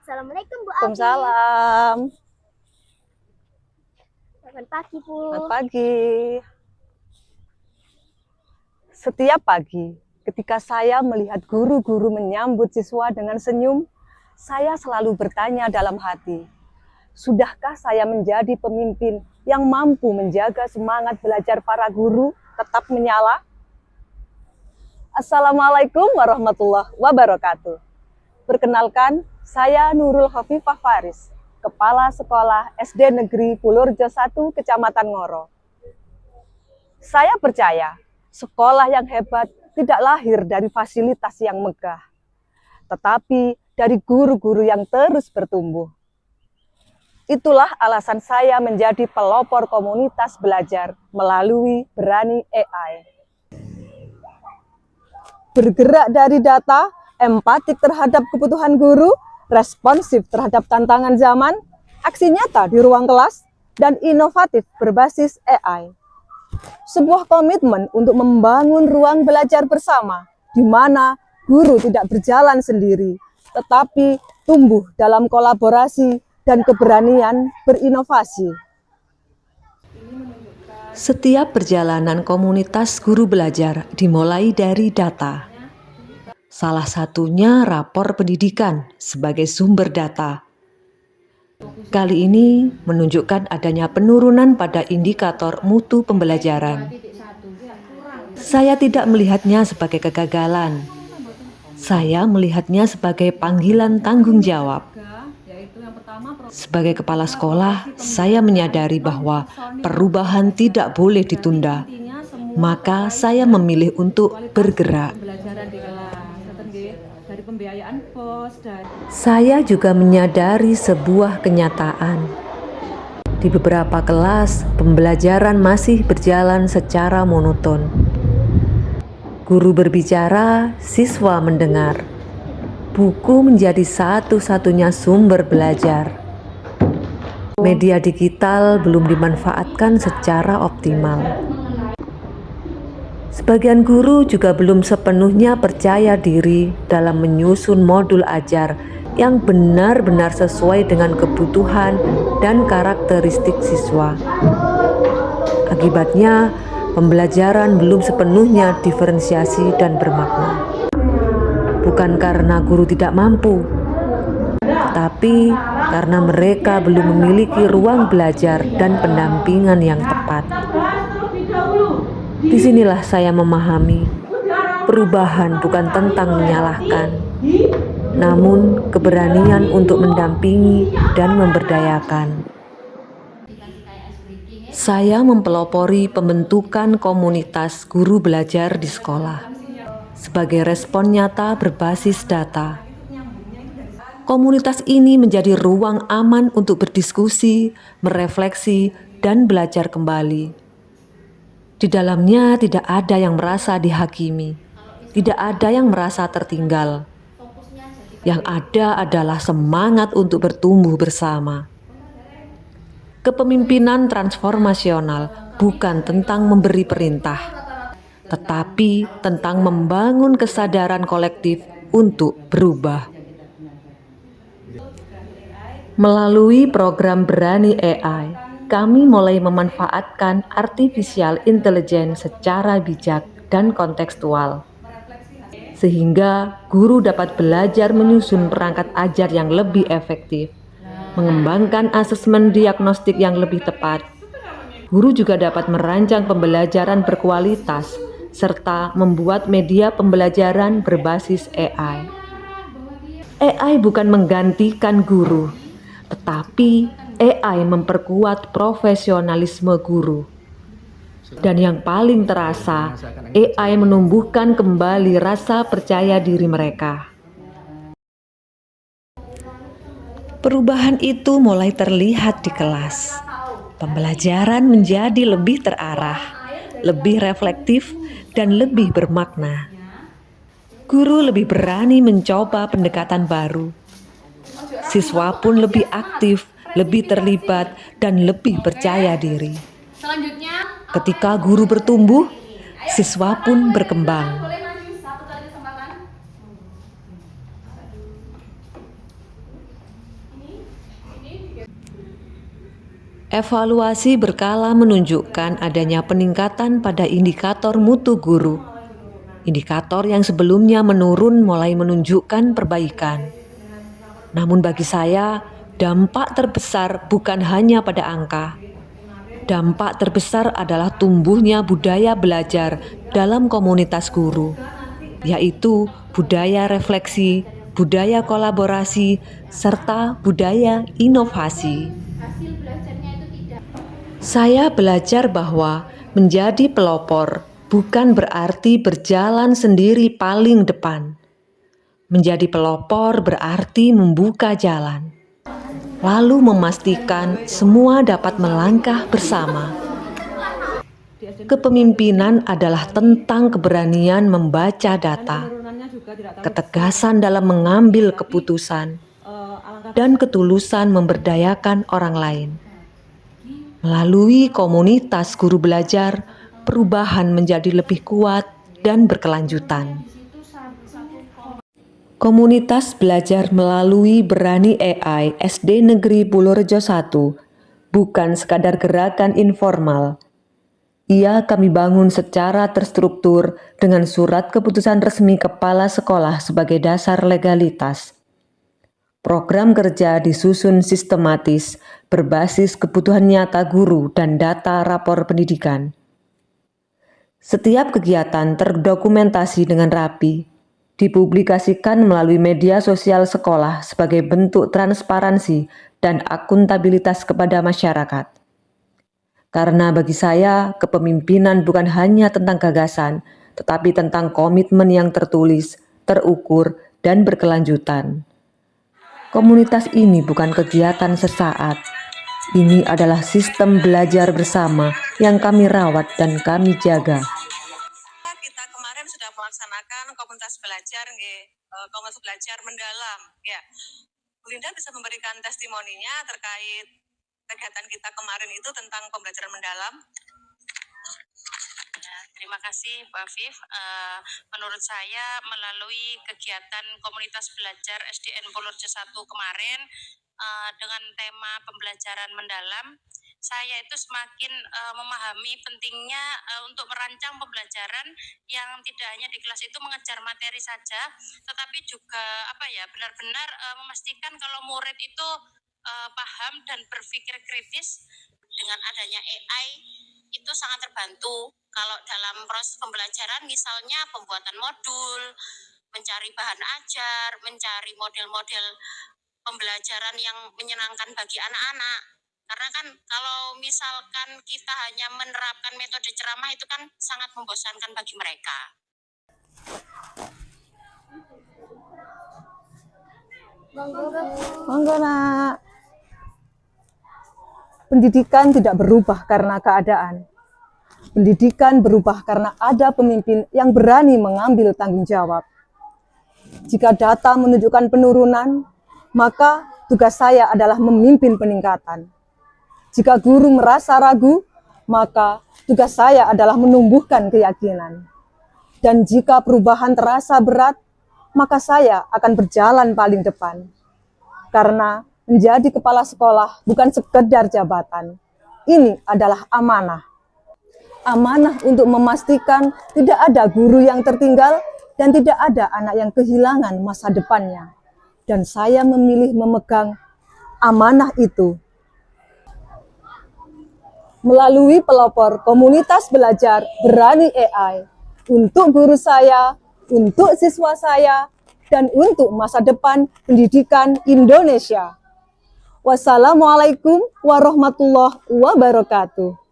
Assalamualaikum Bu Abi. Waalaikumsalam. Selamat pagi Bu. Selamat pagi. Setiap pagi, ketika saya melihat guru-guru menyambut siswa dengan senyum, saya selalu bertanya dalam hati, sudahkah saya menjadi pemimpin yang mampu menjaga semangat belajar para guru tetap menyala? Assalamualaikum warahmatullahi wabarakatuh. Perkenalkan, saya Nurul Khofifah Faris, Kepala Sekolah SD Negeri Pulurjo 1, Kecamatan Ngoro. Saya percaya, sekolah yang hebat tidak lahir dari fasilitas yang megah, tetapi dari guru-guru yang terus bertumbuh. Itulah alasan saya menjadi pelopor komunitas belajar melalui Berani AI. Bergerak dari data, empatik terhadap kebutuhan guru, responsif terhadap tantangan zaman, aksi nyata di ruang kelas, dan inovatif berbasis AI. Sebuah komitmen untuk membangun ruang belajar bersama, di mana guru tidak berjalan sendiri, tetapi tumbuh dalam kolaborasi dan keberanian berinovasi. Setiap perjalanan komunitas guru belajar dimulai dari data. Salah satunya rapor pendidikan sebagai sumber data. Kali ini menunjukkan adanya penurunan pada indikator mutu pembelajaran. Saya tidak melihatnya sebagai kegagalan. Saya melihatnya sebagai panggilan tanggung jawab. Sebagai kepala sekolah, saya menyadari bahwa perubahan tidak boleh ditunda. Maka saya memilih untuk bergerak. Saya juga menyadari sebuah kenyataan. Di beberapa kelas, pembelajaran masih berjalan secara monoton. Guru berbicara, siswa mendengar. Buku menjadi satu-satunya sumber belajar. Media digital belum dimanfaatkan secara optimal. Sebagian guru juga belum sepenuhnya percaya diri dalam menyusun modul ajar yang benar-benar sesuai dengan kebutuhan dan karakteristik siswa. Akibatnya, pembelajaran belum sepenuhnya diferensiasi dan bermakna. Bukan karena guru tidak mampu, tapi karena mereka belum memiliki ruang belajar dan pendampingan yang tepat. Disinilah saya memahami, perubahan bukan tentang menyalahkan, namun keberanian untuk mendampingi dan memberdayakan. Saya mempelopori pembentukan komunitas guru belajar di sekolah sebagai respon nyata berbasis data. Komunitas ini menjadi ruang aman untuk berdiskusi, merefleksi, dan belajar kembali. Di dalamnya tidak ada yang merasa dihakimi, tidak ada yang merasa tertinggal. Yang ada adalah semangat untuk bertumbuh bersama. Kepemimpinan transformasional bukan tentang memberi perintah, tetapi tentang membangun kesadaran kolektif untuk berubah. Melalui program Berani AI, kami mulai memanfaatkan artificial intelligence secara bijak dan kontekstual, sehingga guru dapat belajar menyusun perangkat ajar yang lebih efektif, mengembangkan asesmen diagnostik yang lebih tepat. Guru juga dapat merancang pembelajaran berkualitas, serta membuat media pembelajaran berbasis AI. AI bukan menggantikan guru, tetapi AI memperkuat profesionalisme guru. Dan yang paling terasa, AI menumbuhkan kembali rasa percaya diri mereka. Perubahan itu mulai terlihat di kelas. Pembelajaran menjadi lebih terarah, lebih reflektif, dan lebih bermakna. Guru lebih berani mencoba pendekatan baru. Siswa pun lebih aktif, lebih terlibat, dan lebih percaya diri. Ketika guru bertumbuh, siswa pun berkembang. Evaluasi berkala menunjukkan adanya peningkatan pada indikator mutu guru. Indikator yang sebelumnya menurun mulai menunjukkan perbaikan. Namun bagi saya, dampak terbesar bukan hanya pada angka. Dampak terbesar adalah tumbuhnya budaya belajar dalam komunitas guru, yaitu budaya refleksi, budaya kolaborasi, serta budaya inovasi. Saya belajar bahwa menjadi pelopor bukan berarti berjalan sendiri paling depan. Menjadi pelopor berarti membuka jalan, lalu memastikan semua dapat melangkah bersama. Kepemimpinan adalah tentang keberanian membaca data, ketegasan dalam mengambil keputusan, dan ketulusan memberdayakan orang lain. Melalui komunitas guru belajar, perubahan menjadi lebih kuat dan berkelanjutan. Komunitas belajar melalui Berani AI SD Negeri Purworejo 1 bukan sekadar gerakan informal. Ia kami bangun secara terstruktur dengan surat keputusan resmi kepala sekolah sebagai dasar legalitas. Program kerja disusun sistematis, berbasis kebutuhan nyata guru dan data rapor pendidikan. Setiap kegiatan terdokumentasi dengan rapi, dipublikasikan melalui media sosial sekolah sebagai bentuk transparansi dan akuntabilitas kepada masyarakat. Karena bagi saya, kepemimpinan bukan hanya tentang gagasan, tetapi tentang komitmen yang tertulis, terukur, dan berkelanjutan. Komunitas ini bukan kegiatan sesaat. Ini adalah sistem belajar bersama yang kami rawat dan kami jaga. Kita kemarin sudah melaksanakan komunitas belajar, komunitas belajar mendalam. Ya, Bu Linda bisa memberikan testimoninya terkait kegiatan kita kemarin itu tentang pembelajaran mendalam. Terima kasih, Bu Afif. Menurut saya, melalui kegiatan komunitas belajar SDN Purworejo 1 kemarin, dengan tema pembelajaran mendalam, saya itu semakin memahami pentingnya untuk merancang pembelajaran yang tidak hanya di kelas itu mengejar materi saja, tetapi juga benar-benar memastikan kalau murid itu paham dan berpikir kritis. Dengan adanya AI itu sangat terbantu kalau dalam proses pembelajaran, misalnya pembuatan modul, mencari bahan ajar, mencari model-model pembelajaran yang menyenangkan bagi anak-anak. Karena kan kalau misalkan kita hanya menerapkan metode ceramah itu kan sangat membosankan bagi mereka. Monggo nak. Pendidikan tidak berubah karena keadaan. Pendidikan berubah karena ada pemimpin yang berani mengambil tanggung jawab. Jika data menunjukkan penurunan, maka tugas saya adalah memimpin peningkatan. Jika guru merasa ragu, maka tugas saya adalah menumbuhkan keyakinan. Dan jika perubahan terasa berat, maka saya akan berjalan paling depan. Karena menjadi kepala sekolah bukan sekedar jabatan. Ini adalah amanah. Amanah untuk memastikan tidak ada guru yang tertinggal dan tidak ada anak yang kehilangan masa depannya. Dan saya memilih memegang amanah itu. Melalui pelopor komunitas belajar Berani AI, untuk guru saya, untuk siswa saya, dan untuk masa depan pendidikan Indonesia. Wassalamualaikum warahmatullahi wabarakatuh.